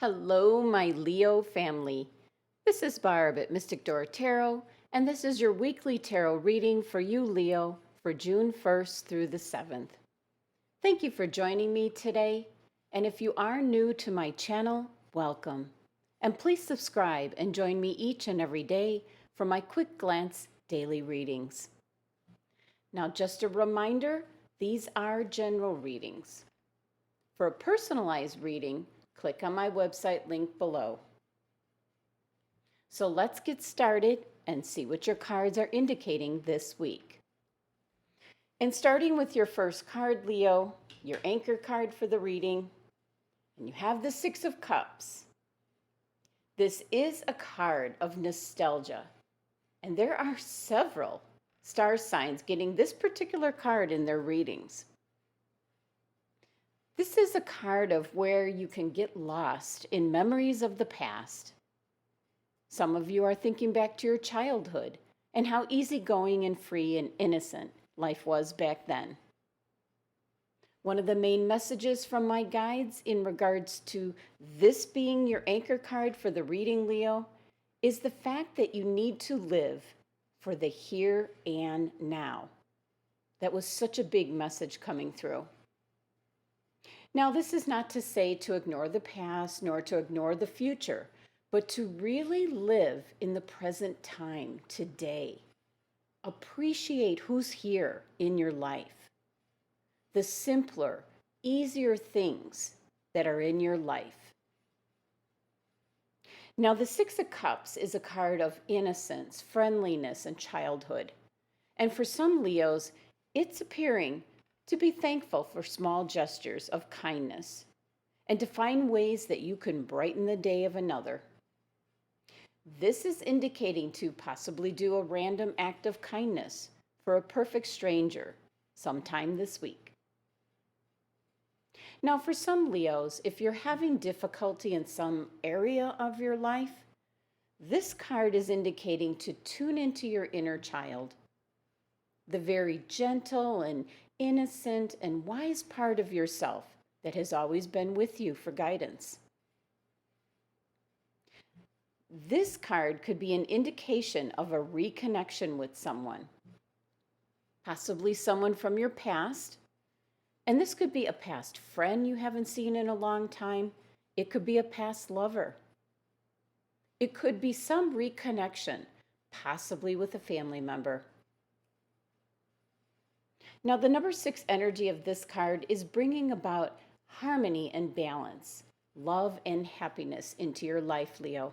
Hello, my Leo family. This is Barb at Mystic Door Tarot, and this is your weekly tarot reading for you, Leo, for June 1st through the 7th. Thank you for joining me today, and if you are new to my channel, welcome. And please subscribe and join me each and every day for my quick glance daily readings. Now, just a reminder, these are general readings. For a personalized reading, click on my website link below. So let's get started and see what your cards are indicating this week. And starting with your first card, Leo, your anchor card for the reading, and you have the Six of Cups. This is a card of nostalgia, and there are several star signs getting this particular card in their readings. This is a card of where you can get lost in memories of the past. Some of you are thinking back to your childhood and how easygoing and free and innocent life was back then. One of the main messages from my guides in regards to this being your anchor card for the reading, Leo, is the fact that you need to live for the here and now. That was such a big message coming through. Now, this is not to say to ignore the past nor to ignore the future, but to really live in the present time today. Appreciate who's here in your life. The simpler, easier things that are in your life. Now, the Six of Cups is a card of innocence, friendliness, and childhood. And for some Leos, it's appearing to be thankful for small gestures of kindness and to find ways that you can brighten the day of another. This is indicating to possibly do a random act of kindness for a perfect stranger sometime this week. Now, for some Leos, if you're having difficulty in some area of your life, this card is indicating to tune into your inner child, the very gentle and innocent and wise part of yourself that has always been with you for guidance. This card could be an indication of a reconnection with someone, possibly someone from your past. And this could be a past friend you haven't seen in a long time. It could be a past lover. It could be some reconnection, possibly with a family member. Now, the number 6 energy of this card is bringing about harmony and balance, love and happiness into your life, Leo.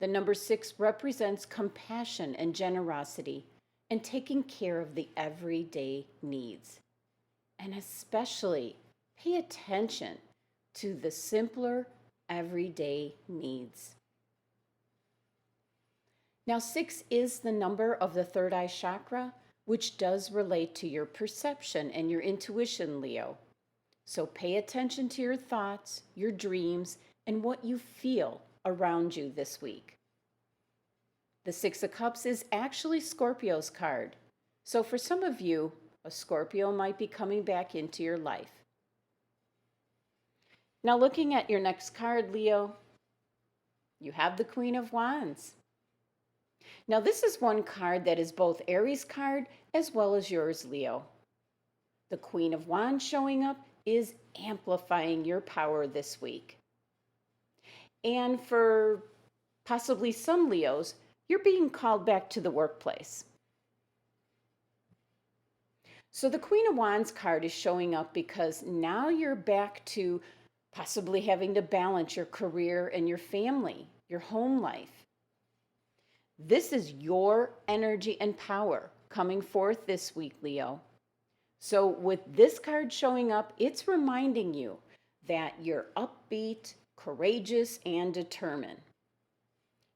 The number 6 represents compassion and generosity and taking care of the everyday needs. And especially pay attention to the simpler everyday needs. Now, 6 is the number of the third eye chakra, which does relate to your perception and your intuition, Leo. So pay attention to your thoughts, your dreams, and what you feel around you this week. The Six of Cups is actually Scorpio's card. So for some of you, a Scorpio might be coming back into your life. Now, looking at your next card, Leo, you have the Queen of Wands. Now, this is one card that is both Aries card as well as yours, Leo. The Queen of Wands showing up is amplifying your power this week. And for possibly some Leos, you're being called back to the workplace. So the Queen of Wands card is showing up because now you're back to possibly having to balance your career and your family, your home life. This is your energy and power coming forth this week, Leo. So with this card showing up, it's reminding you that you're upbeat, courageous, and determined.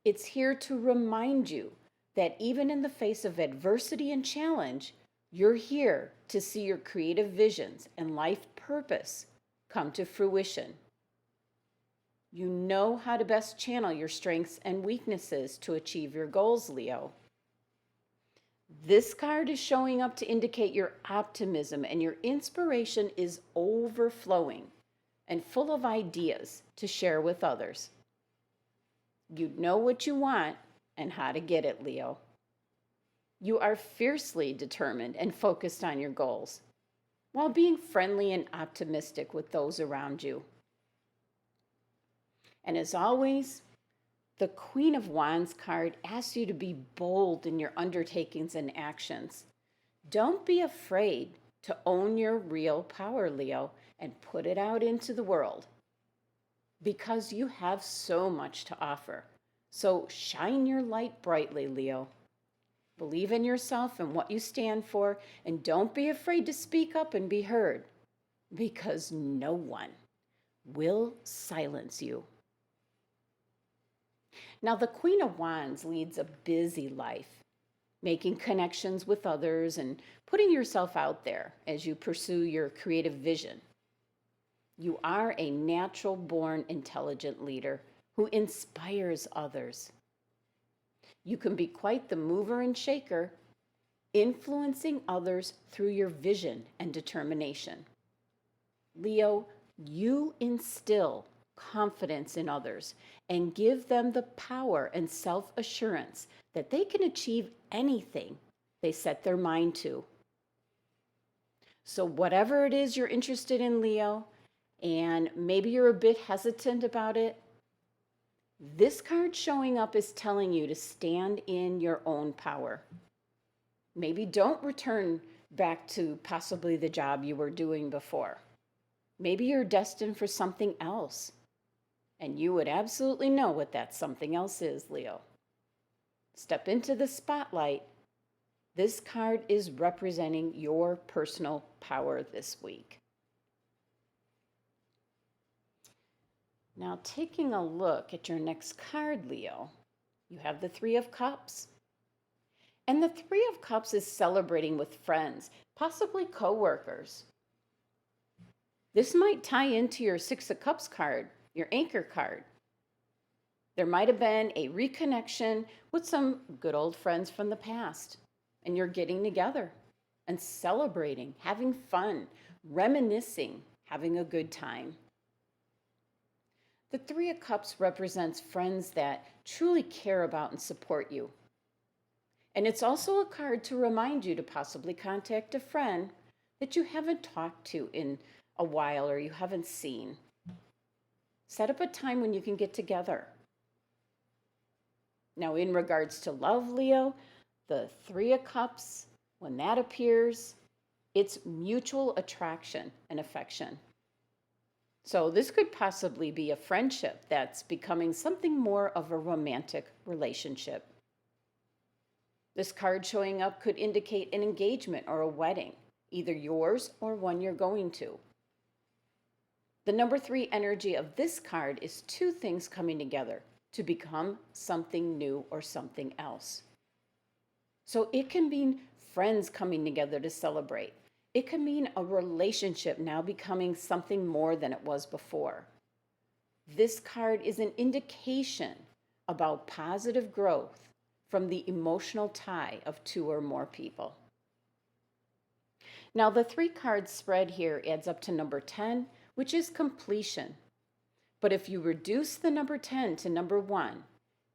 It's here to remind you that even in the face of adversity and challenge, you're here to see your creative visions and life purpose come to fruition. You know how to best channel your strengths and weaknesses to achieve your goals, Leo. This card is showing up to indicate your optimism and your inspiration is overflowing and full of ideas to share with others. You know what you want and how to get it, Leo. You are fiercely determined and focused on your goals, while being friendly and optimistic with those around you. And as always, the Queen of Wands card asks you to be bold in your undertakings and actions. Don't be afraid to own your real power, Leo, and put it out into the world, because you have so much to offer. So shine your light brightly, Leo. Believe in yourself and what you stand for, and don't be afraid to speak up and be heard, because no one will silence you. Now, the Queen of Wands leads a busy life, making connections with others and putting yourself out there as you pursue your creative vision. You are a natural-born intelligent leader who inspires others. You can be quite the mover and shaker, influencing others through your vision and determination. Leo, you instill confidence in others and give them the power and self-assurance that they can achieve anything they set their mind to. So whatever it is you're interested in, Leo, and maybe you're a bit hesitant about it, this card showing up is telling you to stand in your own power. Maybe don't return back to possibly the job you were doing before. Maybe you're destined for something else, and you would absolutely know what that something else is, Leo. Step into the spotlight. This card is representing your personal power this week. Now, taking a look at your next card, Leo, you have the Three of Cups. And the Three of Cups is celebrating with friends, possibly co-workers. This might tie into your Six of Cups card, your anchor card. There might have been a reconnection with some good old friends from the past, and you're getting together and celebrating, having fun, reminiscing, having a good time. The Three of Cups represents friends that truly care about and support you. And it's also a card to remind you to possibly contact a friend that you haven't talked to in a while or you haven't seen. Set up a time when you can get together. Now, in regards to love, Leo, the Three of Cups, when that appears, it's mutual attraction and affection. So this could possibly be a friendship that's becoming something more of a romantic relationship. This card showing up could indicate an engagement or a wedding, either yours or one you're going to. The number 3 energy of this card is two things coming together to become something new or something else. So it can mean friends coming together to celebrate. It can mean a relationship now becoming something more than it was before. This card is an indication about positive growth from the emotional tie of two or more people. Now, the 3 card spread here adds up to number 10, which is completion. But if you reduce the number 10 to number 1,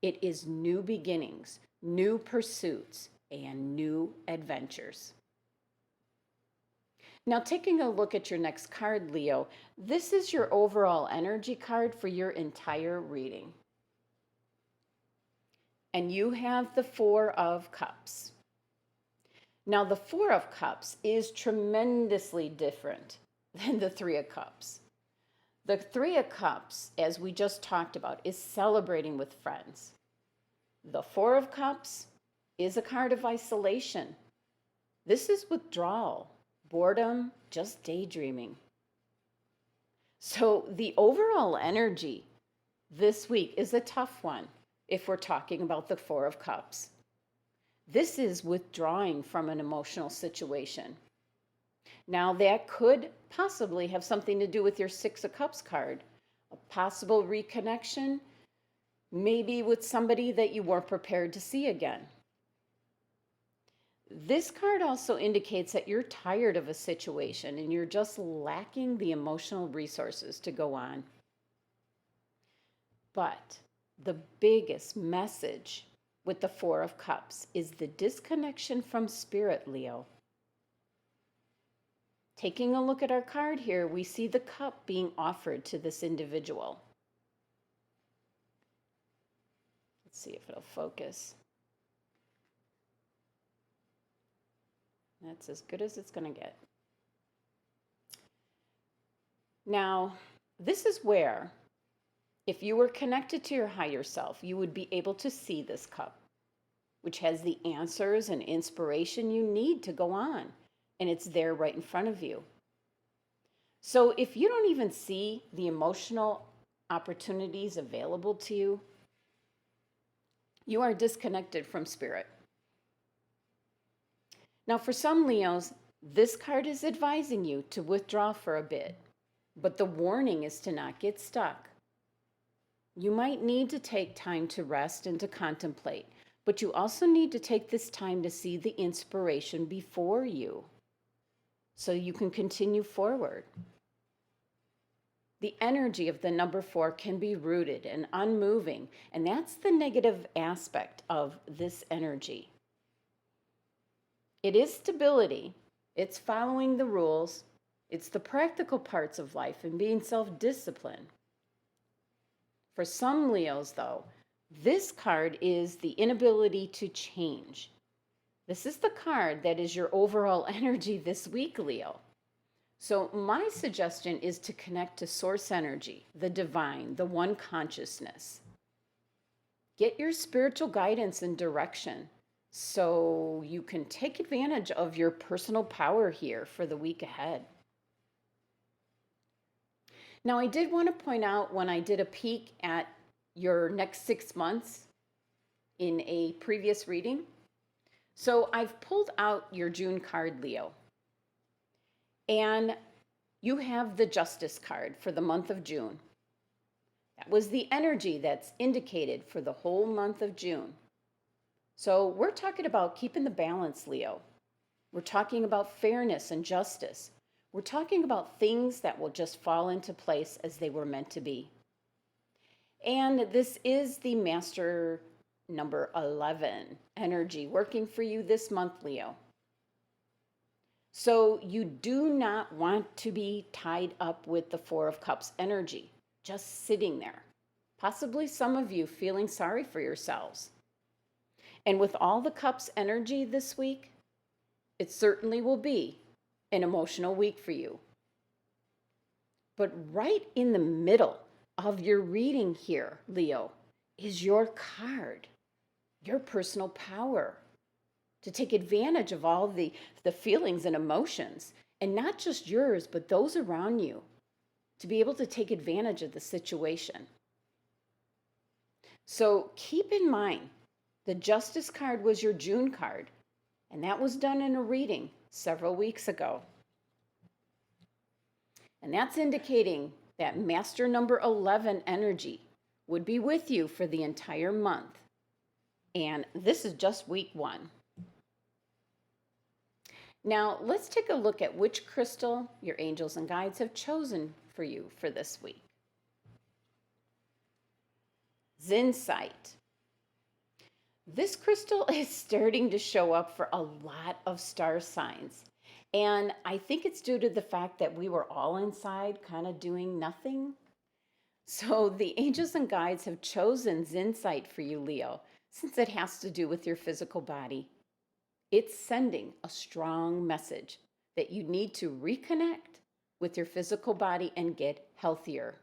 it is new beginnings, new pursuits, and new adventures. Now, taking a look at your next card, Leo, this is your overall energy card for your entire reading. And you have the Four of Cups. Now, the Four of Cups is tremendously different than the Three of Cups. The Three of Cups, as we just talked about, is celebrating with friends. The Four of Cups is a card of isolation. This is withdrawal, boredom, just daydreaming. So the overall energy this week is a tough one if we're talking about the Four of Cups. This is withdrawing from an emotional situation. Now, that could possibly have something to do with your Six of Cups card, a possible reconnection, maybe with somebody that you weren't prepared to see again. This card also indicates that you're tired of a situation and you're just lacking the emotional resources to go on. But the biggest message with the Four of Cups is the disconnection from spirit, Leo. Taking a look at our card here, we see the cup being offered to this individual. Let's see if it'll focus. That's as good as it's going to get. Now, this is where, if you were connected to your higher self, you would be able to see this cup, which has the answers and inspiration you need to go on. And it's there right in front of you. So if you don't even see the emotional opportunities available to you, you are disconnected from spirit. Now, for some Leos, this card is advising you to withdraw for a bit, but the warning is to not get stuck. You might need to take time to rest and to contemplate, but you also need to take this time to see the inspiration before you so you can continue forward. The energy of the number 4 can be rooted and unmoving, and that's the negative aspect of this energy. It is stability, it's following the rules, it's the practical parts of life and being self-disciplined. For some Leos, though, this card is the inability to change. This is the card that is your overall energy this week, Leo. So my suggestion is to connect to source energy, the divine, the one consciousness. Get your spiritual guidance and direction so you can take advantage of your personal power here for the week ahead. Now, I did want to point out when I did a peek at your next 6 months in a previous reading. So I've pulled out your June card, Leo. And you have the Justice card for the month of June. That was the energy that's indicated for the whole month of June. So we're talking about keeping the balance, Leo. We're talking about fairness and justice. We're talking about things that will just fall into place as they were meant to be. And this is the Master number 11 energy working for you this month, Leo. So you do not want to be tied up with the Four of Cups energy, just sitting there. Possibly some of you feeling sorry for yourselves. And with all the Cups energy this week, it certainly will be an emotional week for you. But right in the middle of your reading here, Leo, is your card, your personal power to take advantage of all the feelings and emotions, and not just yours, but those around you, to be able to take advantage of the situation. So keep in mind, the Justice card was your June card, and that was done in a reading several weeks ago. And that's indicating that Master number 11 energy would be with you for the entire month. And this is just week 1. Now, let's take a look at which crystal your angels and guides have chosen for you for this week. ZINCITE. This crystal is starting to show up for a lot of star signs. And I think it's due to the fact that we were all inside kind of doing nothing. So the angels and guides have chosen ZINCITE for you, Leo, since it has to do with your physical body. It's sending a strong message that you need to reconnect with your physical body and get healthier.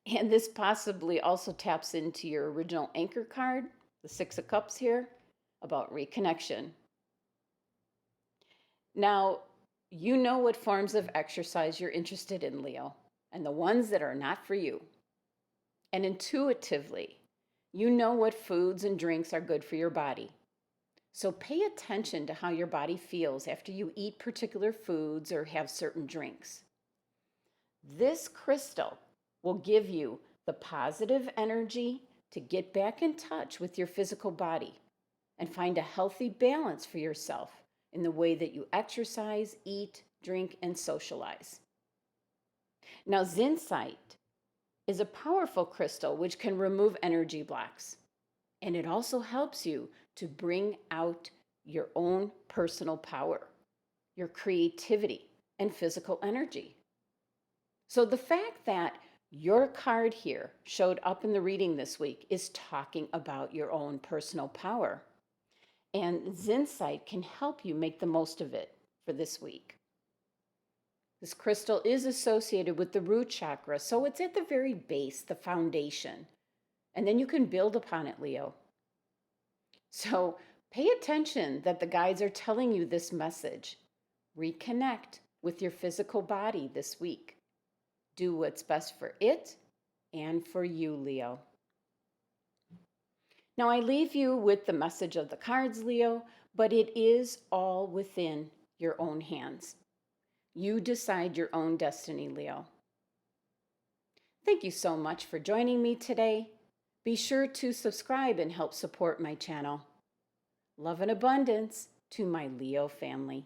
And this possibly also taps into your original anchor card, the 6 of Cups here, about reconnection. Now, you know what forms of exercise you're interested in, Leo, and the ones that are not for you. And intuitively, you know what foods and drinks are good for your body. So pay attention to how your body feels after you eat particular foods or have certain drinks. This crystal will give you the positive energy to get back in touch with your physical body and find a healthy balance for yourself in the way that you exercise, eat, drink, and socialize. Now, ZINCITE is a powerful crystal which can remove energy blocks, and it also helps you to bring out your own personal power, your creativity, and physical energy. So the fact that your card here showed up in the reading this week is talking about your own personal power. And ZINCITE can help you make the most of it for this week. This crystal is associated with the root chakra, so it's at the very base, the foundation. And then you can build upon it, Leo. So pay attention that the guides are telling you this message. Reconnect with your physical body this week. Do what's best for it and for you, Leo. Now, I leave you with the message of the cards, Leo, but it is all within your own hands. You decide your own destiny, Leo. Thank you so much for joining me today. Be sure to subscribe and help support my channel. Love and abundance to my Leo family.